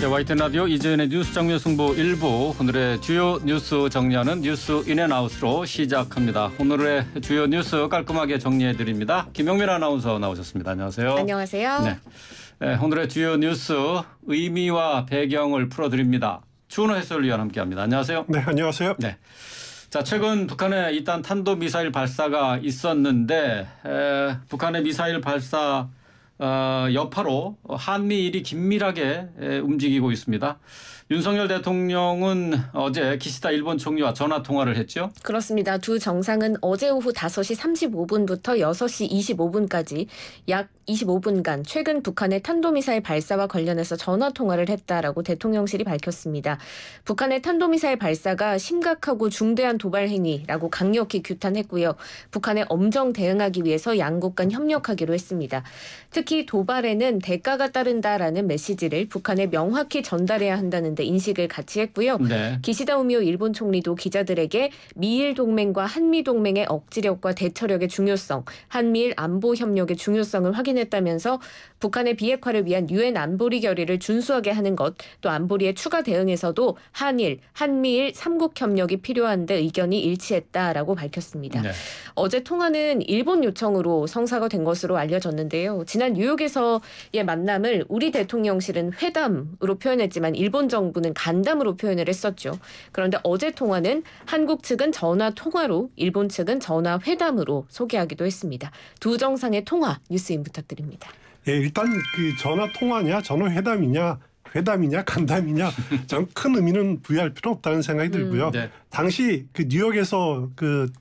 네, YTN 라디오 이재현의 뉴스 장면 승부 1부 오늘의 주요 뉴스 정리하는 뉴스 인앤아웃으로 시작합니다. 오늘의 주요 뉴스 깔끔하게 정리해드립니다. 김용민 아나운서 나오셨습니다. 안녕하세요. 안녕하세요. 네, 오늘의 주요 뉴스 의미와 배경을 풀어드립니다. 추은호 해설위원 함께합니다. 안녕하세요. 네, 안녕하세요. 네. 자, 최근 북한에 이딴 탄도미사일 발사가 있었는데 북한의 미사일 발사 여파로 한미일이 긴밀하게 움직이고 있습니다. 윤석열 대통령은 어제 기시다 일본 총리와 전화 통화를 했죠. 그렇습니다. 두 정상은 어제 오후 5시 35분부터 6시 25분까지 약 25분간 최근 북한의 탄도미사일 발사와 관련해서 전화 통화를 했다라고 대통령실이 밝혔습니다. 북한의 탄도미사일 발사가 심각하고 중대한 도발 행위라고 강력히 규탄했고요. 북한에 엄정 대응하기 위해서 양국 간 협력하기로 했습니다. 특히 도발에는 대가가 따른다라는 메시지를 북한에 명확히 전달해야 한다는 데 인식을 같이 했고요. 네. 기시다 우미오 일본 총리도 기자들에게 미일 동맹과 한미 동맹의 억지력과 대처력의 중요성, 한미일 안보 협력의 중요성을 확인했다면서 북한의 비핵화를 위한 유엔 안보리 결의를 준수하게 하는 것, 또 안보리의 추가 대응에서도 한일, 한미일 3국 협력이 필요한데 의견이 일치했다라고 밝혔습니다. 네. 어제 통화는 일본 요청으로 성사가 된 것으로 알려졌는데요. 지난 뉴욕에서의 만남을 우리 대통령실은 회담으로 표현했지만 일본 정부는 간담으로 표현을 했었죠. 그런데 어제 통화는 한국 측은 전화 통화로 일본 측은 전화 회담으로 소개하기도 했습니다. 두 정상의 통화 뉴스인 부탁드립니다. 예, 일단 그 전화 통화냐, 전화 회담이냐, 간담이냐, 전 큰 의미는 부여할 필요 없다는 생각이 들고요. 네. 당시 그 뉴욕에서 그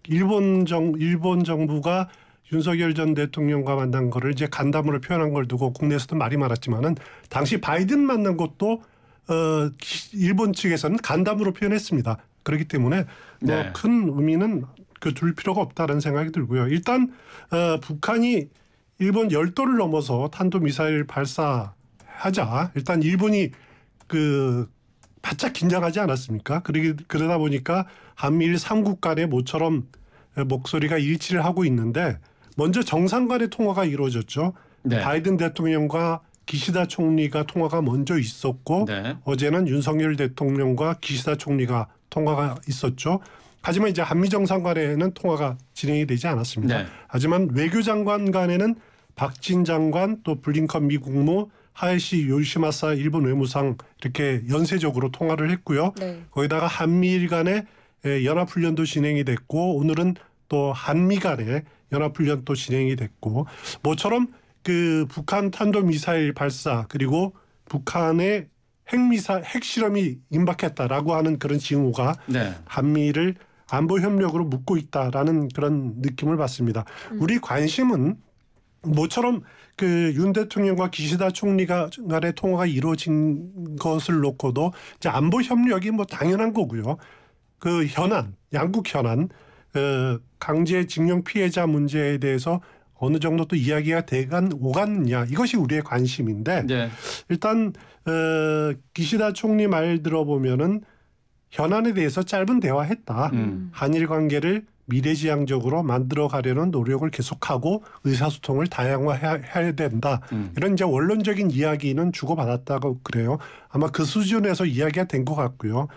일본 정부가 윤석열 전 대통령과 만난 거를 이제 간담으로 표현한 걸 두고 국내에서도 말이 많았지만은 당시 바이든 만난 것도 일본 측에서는 간담으로 표현했습니다. 그렇기 때문에 네. 큰 의미는 둘 필요가 없다는 생각이 들고요. 일단 북한이 일본 열도를 넘어서 탄도미사일 발사하자 일단 일본이 바짝 긴장하지 않았습니까? 그러다 보니까 한미일 3국 간의 모처럼 목소리가 일치를 하고 있는데 먼저 정상 간의 통화가 이루어졌죠. 네. 바이든 대통령과 기시다 총리가 통화가 먼저 있었고 네. 어제는 윤석열 대통령과 기시다 총리가 통화가 있었죠. 하지만 이제 한미 정상 간에는 통화가 진행이 되지 않았습니다. 네. 하지만 외교장관 간에는 박진 장관 또 블링컨 미 국무 하야시 요시마사 일본 외무상 이렇게 연쇄적으로 통화를 했고요. 네. 거기다가 한미일 간의 연합훈련도 진행이 됐고 오늘은 또 한미 간의 연합훈련도 진행이 됐고 모처럼 그 북한 탄도미사일 발사 그리고 북한의 핵실험이 임박했다라고 하는 그런 징후가 네. 한미를 안보 협력으로 묶고 있다라는 그런 느낌을 받습니다. 우리 관심은 모처럼 그 윤 대통령과 기시다 총리가 간의 통화가 이루어진 것을 놓고도 이제 안보 협력이 뭐 당연한 거고요. 그 양국 현안, 강제징용 피해자 문제에 대해서 어느 정도 또 이야기가 오갔느냐 이것이 우리의 관심인데 네. 일단 기시다 총리 말 들어보면은 현안에 대해서 짧은 대화했다. 한일 관계를 미래지향적으로 만들어가려는 노력을 계속하고 의사소통을 다양화해야 된다. 이런 이제 원론적인 이야기는 주고받았다고 그래요. 아마 그 수준에서 이야기가 된 것 같고요.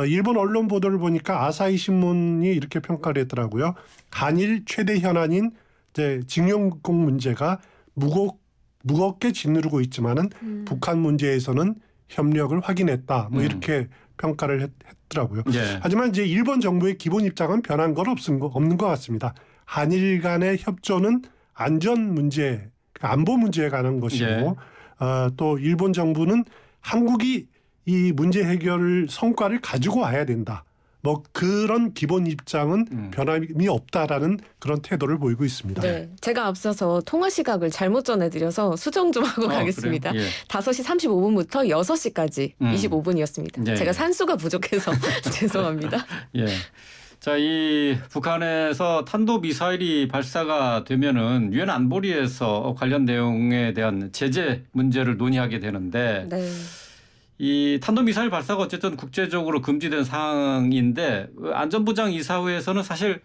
일본 언론 보도를 보니까 아사히 신문이 이렇게 평가를 했더라고요. 한일 최대 현안인 이제 징용공 문제가 무겁게 짓누르고 있지만은 북한 문제에서는 협력을 확인했다. 뭐 이렇게 평가를 했더라고요. 네. 하지만 이제 일본 정부의 기본 입장은 변한 건 없는 것 같습니다. 한일 간의 협조는 안전 문제, 안보 문제에 관한 것이고 네. 또 일본 정부는 한국이 이 문제 해결 성과를 가지고 와야 된다. 뭐 그런 기본 입장은 변함이 없다라는 그런 태도를 보이고 있습니다. 네, 제가 앞서서 통화 시각을 잘못 전해드려서 수정 좀 하고 가겠습니다. 그래요? 예. 5시 35분부터 6시까지 25분이었습니다. 네. 제가 산수가 부족해서 죄송합니다. 예. 자, 이 북한에서 탄도미사일이 발사가 되면은 유엔 안보리에서 관련 내용에 대한 제재 문제를 논의하게 되는데 네. 이 탄도미사일 발사가 어쨌든 국제적으로 금지된 상황인데 안전보장 이사회에서는 사실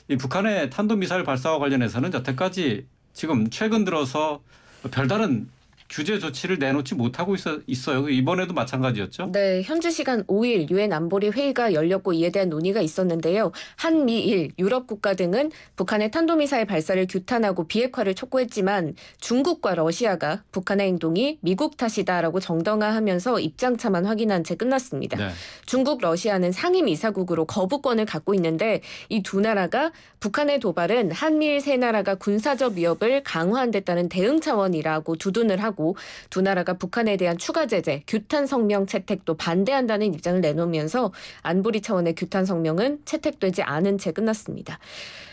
이 북한의 탄도미사일 발사와 관련해서는 여태까지 지금 최근 들어서 별다른 규제 조치를 내놓지 못하고 있어요. 이번에도 마찬가지였죠. 네, 현지 시간 5일 유엔 안보리 회의가 열렸고 이에 대한 논의가 있었는데요. 한미일, 유럽 국가 등은 북한의 탄도미사일 발사를 규탄하고 비핵화를 촉구했지만 중국과 러시아가 북한의 행동이 미국 탓이다라고 정당화하면서 입장차만 확인한 채 끝났습니다. 네. 중국, 러시아는 상임이사국으로 거부권을 갖고 있는데 이 두 나라가 북한의 도발은 한미일 세 나라가 군사적 위협을 강화한 데 따른 대응 차원이라고 두둔을 하고 두 나라가 북한에 대한 추가 제재, 규탄 성명 채택도 반대한다는 입장을 내놓으면서 안보리 차원의 규탄 성명은 채택되지 않은 채 끝났습니다.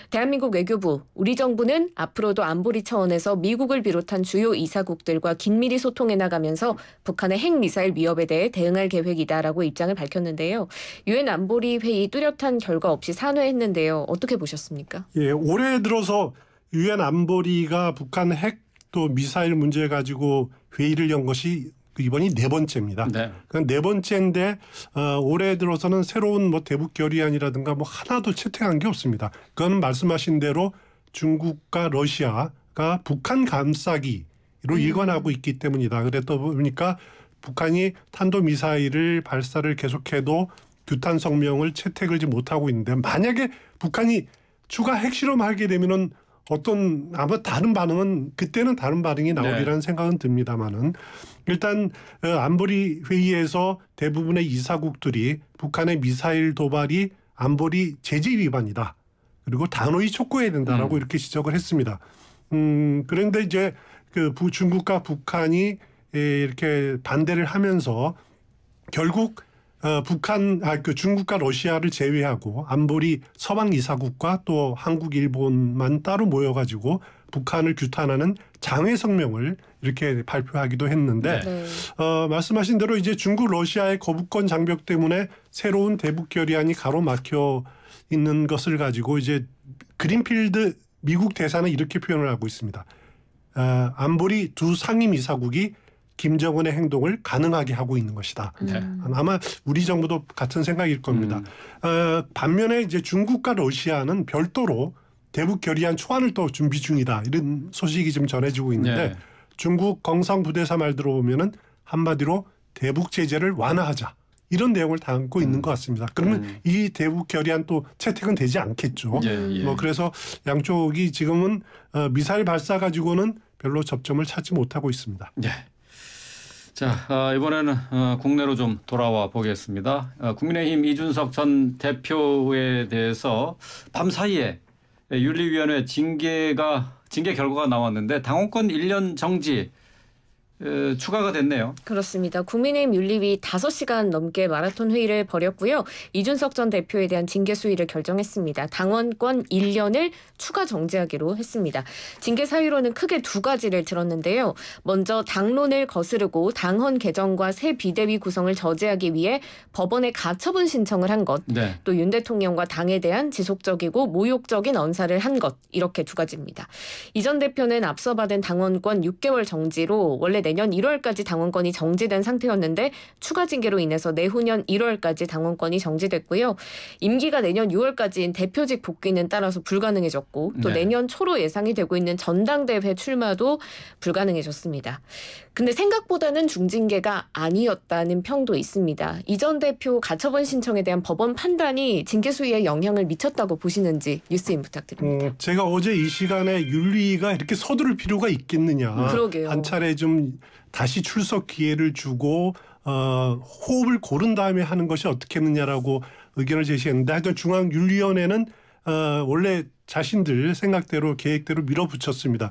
대한민국 외교부, 우리 정부는 앞으로도 안보리 차원에서 미국을 비롯한 주요 이사국들과 긴밀히 소통해 나가면서 북한의 핵미사일 위협에 대해 대응할 계획이다라고 입장을 밝혔는데요. 유엔 안보리 회의 뚜렷한 결과 없이 산회했는데요. 어떻게 보셨습니까? 예, 올해 들어서 유엔 안보리가 북한 핵 또 미사일 문제 가지고 회의를 연 것이 이번이 네 번째입니다. 네. 네 번째인데 올해 들어서는 새로운 뭐 대북 결의안이라든가 뭐 하나도 채택한 게 없습니다. 그건 말씀하신 대로 중국과 러시아가 북한 감싸기로 일관하고 있기 때문이다. 그랬다 보니까 북한이 탄도미사일을 발사를 계속해도 규탄 성명을 채택을 못하고 있는데 만약에 북한이 추가 핵실험하게 되면은 아마 다른 반응은 그때는 다른 반응이 나오리라는 생각은 듭니다만은 일단 안보리 회의에서 대부분의 이사국들이 북한의 미사일 도발이 안보리 제재 위반이다. 그리고 단호히 촉구해야 된다라고 이렇게 지적을 했습니다. 그런데 이제 중국과 북한이 이렇게 반대를 하면서 결국 중국과 러시아를 제외하고 안보리 서방 이사국과 또 한국, 일본만 따로 모여가지고 북한을 규탄하는 장외 성명을 이렇게 발표하기도 했는데 말씀하신 대로 이제 중국, 러시아의 거부권 장벽 때문에 새로운 대북 결의안이 가로막혀 있는 것을 가지고 이제 그린필드 미국 대사는 이렇게 표현을 하고 있습니다. 안보리 두 상임 이사국이 김정은의 행동을 가능하게 하고 있는 것이다. 아마 우리 정부도 같은 생각일 겁니다. 반면에 이제 중국과 러시아는 별도로 대북 결의안 초안을 또 준비 중이다. 이런 소식이 지금 전해지고 있는데 중국 경상 부대사 말 들어보면은 한마디로 대북 제재를 완화하자. 이런 내용을 담고 있는 것 같습니다. 그러면 이 대북 결의안 또 채택은 되지 않겠죠. 뭐 그래서 양쪽이 지금은 미사일 발사 가지고는 별로 접점을 찾지 못하고 있습니다. 네. 자, 이번에는 국내로 좀 돌아와 보겠습니다. 국민의힘 이준석 전 대표에 대해서 밤사이에 윤리위원회 징계 결과가 나왔는데 당원권 1년 정지 추가가 됐네요. 그렇습니다. 국민의힘 윤리위 5시간 넘게 마라톤 회의를 벌였고요. 이준석 전 대표에 대한 징계 수위를 결정했습니다. 당원권 1년을 추가 정지하기로 했습니다. 징계 사유로는 크게 두 가지를 들었는데요. 먼저 당론을 거스르고 당헌 개정과 새 비대위 구성을 저지하기 위해 법원에 가처분 신청을 한 것, 또 윤 대통령과 당에 대한 지속적이고 모욕적인 언사를 한 것, 이렇게 두 가지입니다. 이 전 대표는 앞서 받은 당원권 6개월 정지로 원래 내년 1월까지 당원권이 정지된 상태였는데 추가 징계로 인해서 내후년 1월까지 당원권이 정지됐고요. 임기가 내년 6월까지인 대표직 복귀는 따라서 불가능해졌고 또 내년 초로 예상이 되고 있는 전당대회 출마도 불가능해졌습니다. 근데 생각보다는 중징계가 아니었다는 평도 있습니다. 이 전 대표 가처분 신청에 대한 법원 판단이 징계 수위에 영향을 미쳤다고 보시는지 뉴스인 부탁드립니다. 제가 어제 이 시간에 윤리위가 이렇게 서두를 필요가 있겠느냐. 그러게요. 한 차례 좀 다시 출석 기회를 주고 호흡을 고른 다음에 하는 것이 어떻겠느냐라고 의견을 제시했는데 하여튼 중앙윤리위원회는 원래 자신들 생각대로 계획대로 밀어붙였습니다.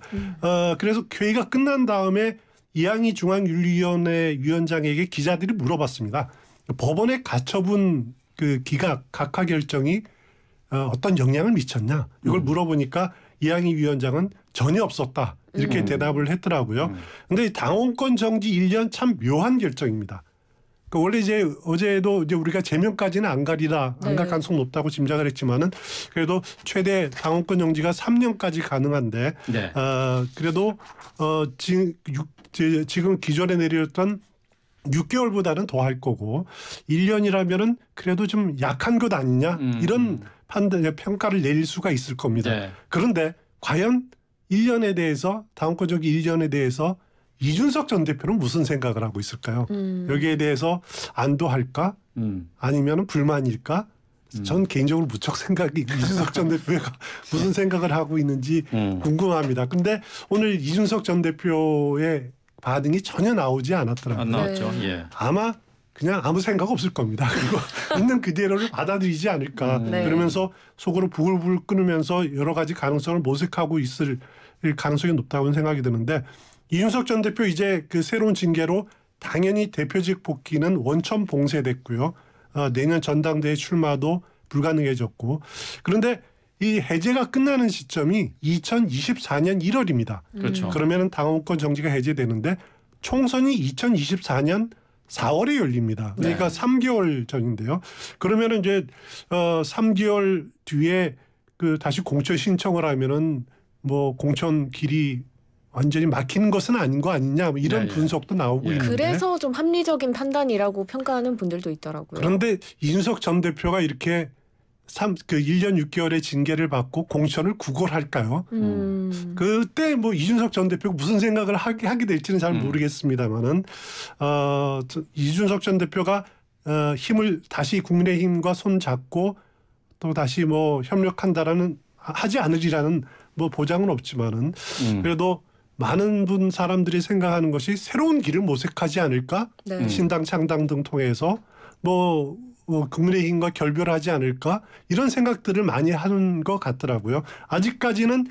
그래서 회의가 끝난 다음에 이항희 중앙윤리위원회 위원장에게 기자들이 물어봤습니다. 법원의 가처분 기각 각하 결정이 어떤 영향을 미쳤냐 이걸 물어보니까 이항희 위원장은 전혀 없었다 이렇게 대답을 했더라고요. 그런데 당원권 정지 1년 참 묘한 결정입니다. 원래 이제 어제도 이제 우리가 제명까지는 안 가리라 안 갈 가능성 높다고 짐작을 했지만은 그래도 최대 당원권 정지가 3년까지 가능한데 그래도 지금 기존에 내렸던 6개월보다는 더 할 거고 1년이라면은 그래도 좀 약한 것 아니냐 이런 평가를 내릴 수가 있을 겁니다. 그런데 과연 1년에 대해서 당원권 정지 1년에 대해서 이준석 전 대표는 무슨 생각을 하고 있을까요? 여기에 대해서 안도할까? 아니면 불만일까? 전 개인적으로 무척 생각이 이준석 전 대표가 무슨 생각을 하고 있는지 궁금합니다. 근데 오늘 이준석 전 대표의 반응이 전혀 나오지 않았더라고요. 안 나왔죠. 네. 예. 아마 그냥 아무 생각 없을 겁니다. 그리고 있는 그대로를 받아들이지 않을까. 네. 그러면서 속으로 부글부글 끓으면서 여러 가지 가능성을 모색하고 있을 가능성이 높다고 생각이 드는데 이준석 전 대표 이제 그 새로운 징계로 당연히 대표직 복귀는 원천 봉쇄됐고요. 내년 전당대회 출마도 불가능해졌고 그런데 이 해제가 끝나는 시점이 2024년 1월입니다. 그렇죠. 그러면은 당원권 정지가 해제되는데 총선이 2024년 4월에 열립니다. 그러니까 네. 3개월 전인데요. 그러면은 이제 3개월 뒤에 그 다시 공천 신청을 하면은 뭐 공천 길이 완전히 막히는 것은 아닌 거 아니냐 뭐 이런 네, 예. 분석도 나오고 예. 있는데 그래서 좀 합리적인 판단이라고 평가하는 분들도 있더라고요. 그런데 이준석 전 대표가 이렇게 1년 6개월의 징계를 받고 공천을 구걸할까요? 그때 뭐 이준석 전 대표가 무슨 생각을 하게 될지는 잘 모르겠습니다만은 이준석 전 대표가 힘을 다시 국민의힘과 손 잡고 또 다시 뭐 협력한다라는 하지 않으리라는 뭐 보장은 없지만은 그래도 많은 사람들이 생각하는 것이 새로운 길을 모색하지 않을까? 네. 신당 창당 등 통해서 뭐 국민의힘과 결별하지 않을까? 이런 생각들을 많이 하는 것 같더라고요. 아직까지는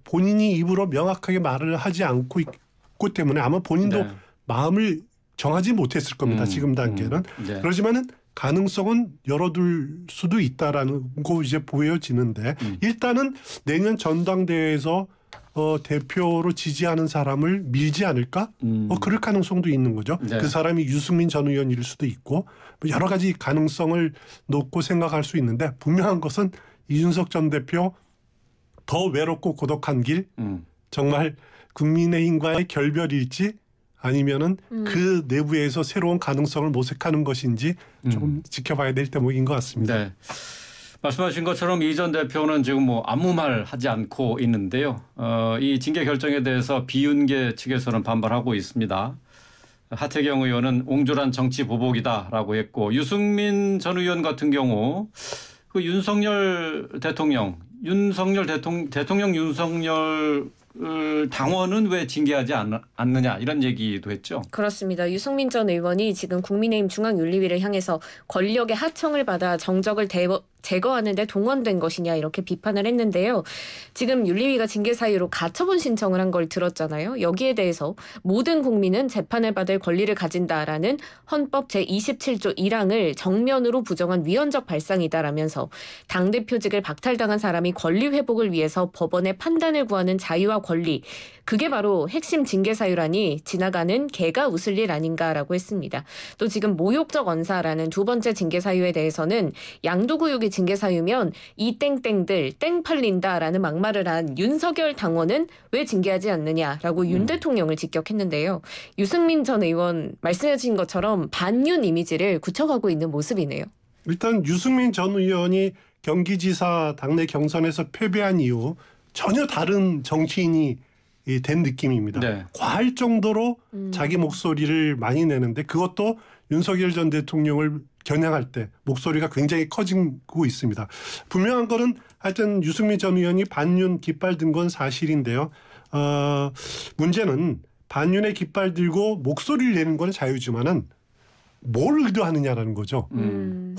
본인이 입으로 명확하게 말을 하지 않고 있고 때문에 아마 본인도 네. 마음을 정하지 못했을 겁니다. 지금 단계는. 네. 그렇지만은 가능성은 열어둘 수도 있다라는 거 이제 보여지는데 일단은 내년 전당대회에서 대표로 지지하는 사람을 밀지 않을까? 그럴 가능성도 있는 거죠. 네. 그 사람이 유승민 전 의원일 수도 있고 여러 가지 가능성을 놓고 생각할 수 있는데 분명한 것은 이준석 전 대표 더 외롭고 고독한 길 정말 국민의힘과의 결별일지 아니면은 그 내부에서 새로운 가능성을 모색하는 것인지 조금 지켜봐야 될 대목인 것 같습니다. 네. 말씀하신 것처럼 이 전 대표는 지금 뭐 아무 말 하지 않고 있는데요. 이 징계 결정에 대해서 비윤계 측에서는 반발하고 있습니다. 하태경 의원은 옹졸한 정치 보복이다라고 했고 유승민 전 의원 같은 경우 그 윤석열 대통령 당원은 왜 징계하지 않느냐 이런 얘기도 했죠. 그렇습니다. 유승민 전 의원이 지금 국민의힘 중앙윤리위를 향해서 권력의 하청을 받아 정적을 제거하는 데 동원된 것이냐 이렇게 비판을 했는데요. 지금 윤리위가 징계 사유로 가처분 신청을 한 걸 들었잖아요. 여기에 대해서 모든 국민은 재판을 받을 권리를 가진다라는 헌법 제27조 1항을 정면으로 부정한 위헌적 발상이다라면서 당대표직을 박탈당한 사람이 권리 회복을 위해서 법원의 판단을 구하는 자유와 권리, 그게 바로 핵심 징계 사유라니 지나가는 개가 웃을 일 아닌가라고 했습니다. 또 지금 모욕적 언사라는 두 번째 징계 사유에 대해서는 양도구역이 징계 사유면 이 땡땡들 땡 팔린다라는 막말을 한 윤석열 당원은 왜 징계하지 않느냐라고 윤 대통령을 직격했는데요. 유승민 전 의원 말씀하신 것처럼 반윤 이미지를 굳혀가고 있는 모습이네요. 일단 유승민 전 의원이 경기지사 당내 경선에서 패배한 이후 전혀 다른 정치인이 된 느낌입니다. 네. 과할 정도로 자기 목소리를 많이 내는데 그것도 윤석열 전 대통령을 겨냥할 때 목소리가 굉장히 커지고 있습니다. 분명한 거는 하여튼 유승민 전 의원이 반윤 깃발 든 건 사실인데요. 문제는 반윤의 깃발 들고 목소리를 내는 건 자유지만은 뭘 의도하느냐라는 거죠.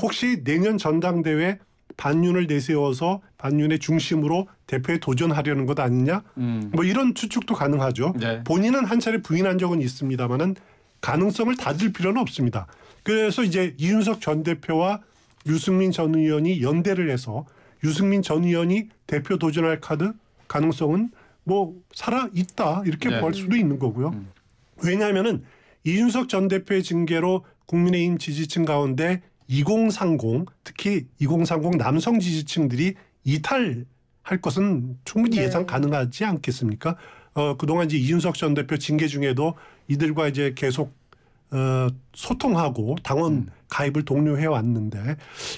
혹시 내년 전당대회 반윤을 내세워서 반윤의 중심으로 대표에 도전하려는 것 아니냐? 뭐 이런 추측도 가능하죠. 네. 본인은 한 차례 부인한 적은 있습니다만은 가능성을 닫을 필요는 없습니다. 그래서 이제 이준석 전 대표와 유승민 전 의원이 연대를 해서 유승민 전 의원이 대표 도전할 가능성은 뭐 살아 있다 이렇게 네. 볼 수도 있는 거고요. 왜냐하면은 이준석 전 대표의 징계로 국민의힘 지지층 가운데 2030 특히 2030 남성 지지층들이 이탈할 것은 충분히 네. 예상 가능하지 않겠습니까? 그동안 이제 이준석 전 대표 징계 중에도 이들과 이제 계속 소통하고 당원 가입을 독려해 왔는데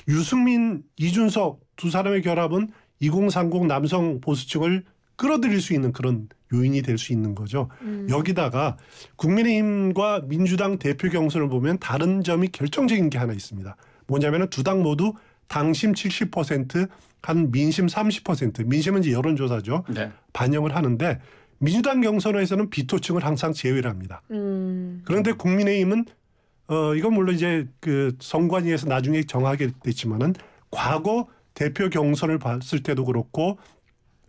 유승민, 이준석 두 사람의 결합은 2030 남성 보수층을 끌어들일 수 있는 그런 요인이 될 수 있는 거죠. 여기다가 국민의힘과 민주당 대표 경선을 보면 다른 점이 결정적인 게 하나 있습니다. 뭐냐면 두 당 모두 당심 70%, 한 민심 30%, 민심은 이제 여론조사죠. 네. 반영을 하는데 민주당 경선에서는 비토층을 항상 제외를 합니다. 그런데 국민의힘은 이건 물론 이제 그 선관위에서 나중에 정하게 됐지만은 과거 대표 경선을 봤을 때도 그렇고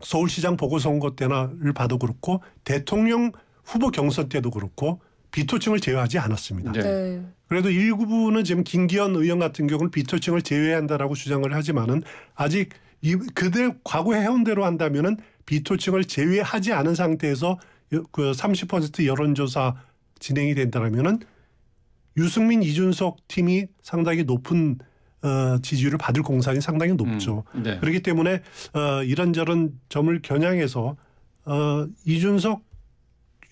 서울시장 보궐선거 때나를 봐도 그렇고 대통령 후보 경선 때도 그렇고 비토층을 제외하지 않았습니다. 네. 네. 그래도 일부는 지금 김기현 의원 같은 경우는 비토층을 제외한다라고 주장을 하지만은 아직 그대 과거 해온 대로 한다면은 비토층을 제외하지 않은 상태에서 그 30% 여론조사 진행이 된다면은 유승민 이준석 팀이 상당히 높은 지지율을 받을 공산이 상당히 높죠. 네. 그렇기 때문에 이런저런 점을 겨냥해서 이준석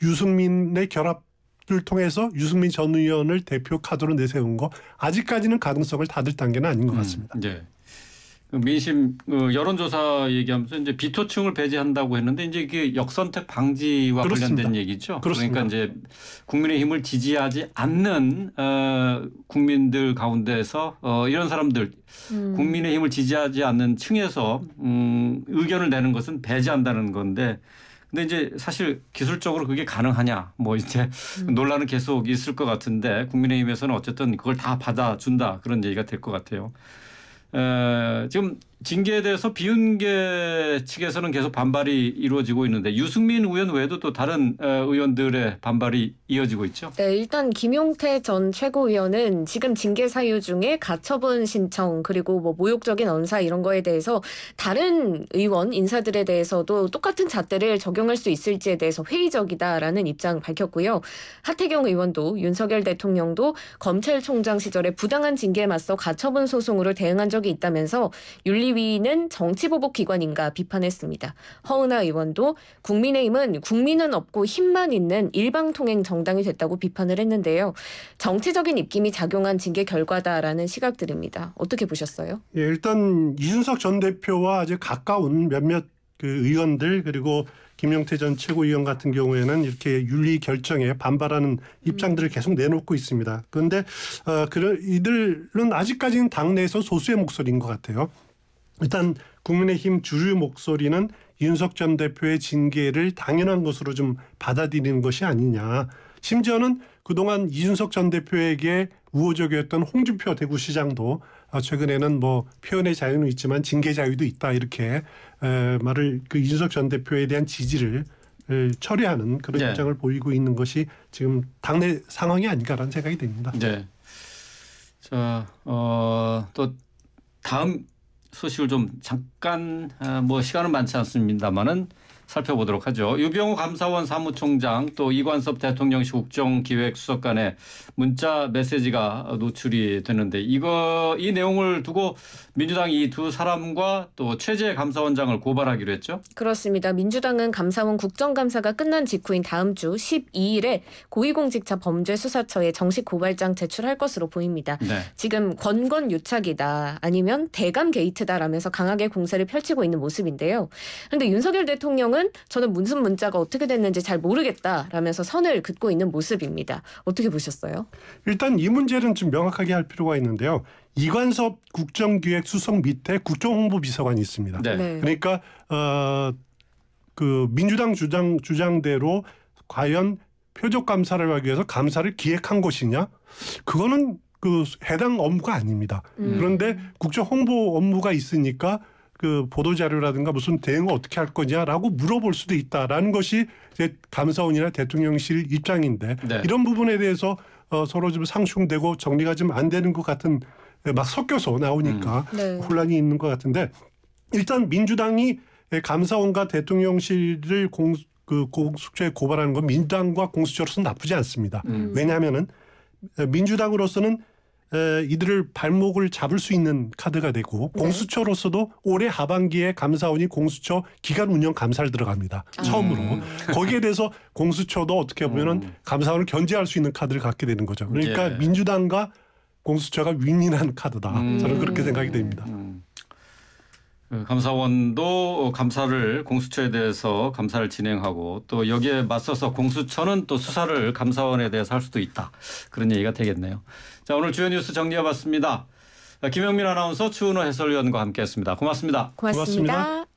유승민의 결합을 통해서 유승민 전 의원을 대표 카드로 내세운 거 아직까지는 가능성을 닫을 단계는 아닌 것 같습니다. 네. 민심 여론조사 얘기하면서 이제 비토층을 배제한다고 했는데 이제 이게 역선택 방지와 그렇습니다. 관련된 얘기죠. 그렇습니다. 그러니까 이제 국민의힘을 지지하지 않는 국민들 가운데서 이런 사람들 국민의힘을 지지하지 않는 층에서 의견을 내는 것은 배제한다는 건데. 근데 이제 사실 기술적으로 그게 가능하냐 뭐 이제 논란은 계속 있을 것 같은데 국민의힘에서는 어쨌든 그걸 다 받아준다 그런 얘기가 될 것 같아요. 지금 징계에 대해서 비윤계 측에서는 계속 반발이 이루어지고 있는데 유승민 의원 외에도 또 다른 의원들의 반발이 이어지고 있죠. 네, 일단 김용태 전 최고위원은 지금 징계 사유 중에 가처분 신청 그리고 뭐 모욕적인 언사 이런 거에 대해서 다른 의원 인사들에 대해서도 똑같은 잣대를 적용할 수 있을지에 대해서 회의적이다라는 입장 밝혔고요. 하태경 의원도 윤석열 대통령도 검찰총장 시절에 부당한 징계에 맞서 가처분 소송으로 대응한 적이 있다면서 윤리위는 정치보복기관인가 비판했습니다. 허은하 의원도 국민의힘은 국민은 없고 힘만 있는 일방통행 정당이 됐다고 비판을 했는데요. 정치적인 입김이 작용한 징계 결과다라는 시각들입니다. 어떻게 보셨어요? 예, 일단 이준석 전 대표와 아주 가까운 몇몇 그 의원들 그리고 김용태 전 최고위원 같은 경우에는 이렇게 윤리 결정에 반발하는 입장들을 계속 내놓고 있습니다. 그런데 이들은 아직까지는 당내에서 소수의 목소리인 것 같아요. 일단 국민의힘 주류 목소리는 윤석 전 대표의 징계를 당연한 것으로 좀 받아들이는 것이 아니냐. 심지어는 그동안 이준석 전 대표에게 우호적이었던 홍준표 대구시장도 최근에는 뭐 표현의 자유는 있지만 징계 자유도 있다 이렇게 말을 그 이준석 전 대표에 대한 지지를 철회하는 그런 네. 입장을 보이고 있는 것이 지금 당내 상황이 아닌가라는 생각이 듭니다. 네. 자, 또 다음 소식을 좀 잠깐 뭐 시간은 많지 않습니다만은 살펴보도록 하죠. 유병호 감사원 사무총장 또 이관섭 대통령실 국정기획수석 간의 문자 메시지가 노출이 되는데 이 내용을 두고 민주당이 이 두 사람과 또 최재 감사원장을 고발하기로 했죠. 그렇습니다. 민주당은 감사원 국정감사가 끝난 직후인 다음 주 12일에 고위공직자 범죄수사처에 정식 고발장 제출할 것으로 보입니다. 네. 지금 권권유착이다 아니면 대감 게이트다라면서 강하게 공세를 펼치고 있는 모습인데요. 그런데 윤석열 대통령은 저는 무슨 문자가 어떻게 됐는지 잘 모르겠다라면서 선을 긋고 있는 모습입니다. 어떻게 보셨어요? 일단 이 문제는 좀 명확하게 할 필요가 있는데요. 이관섭 국정기획수석 밑에 국정홍보비서관이 있습니다. 네. 네. 그러니까 그 민주당 주장대로 과연 표적 감사를 하기 위해서 감사를 기획한 것이냐? 그거는 그 해당 업무가 아닙니다. 그런데 국정 홍보 업무가 있으니까 그 보도자료라든가 무슨 대응을 어떻게 할 거냐라고 물어볼 수도 있다라는 것이 이제 감사원이나 대통령실 입장인데 네. 이런 부분에 대해서 서로 좀 상충되고 정리가 좀 안 되는 것 같은 막 섞여서 나오니까 네. 혼란이 있는 것 같은데 일단 민주당이 감사원과 대통령실을 공수처에 고발하는 건 민주당과 공수처로서는 나쁘지 않습니다. 왜냐하면은 민주당으로서는 이들을 발목을 잡을 수 있는 카드가 되고 네. 공수처로서도 올해 하반기에 감사원이 공수처 기간 운영 감사를 들어갑니다. 처음으로. 거기에 대해서 공수처도 어떻게 보면은 감사원을 견제할 수 있는 카드를 갖게 되는 거죠. 그러니까 예. 민주당과 공수처가 윈윈한 카드다. 저는 그렇게 생각이 됩니다. 감사원도 감사를 공수처에 대해서 감사를 진행하고 또 여기에 맞서서 공수처는 또 수사를 감사원에 대해서 할 수도 있다. 그런 얘기가 되겠네요. 자, 오늘 주요 뉴스 정리해봤습니다. 김영민 아나운서, 추은호 해설위원과 함께했습니다. 고맙습니다. 고맙습니다. 고맙습니다.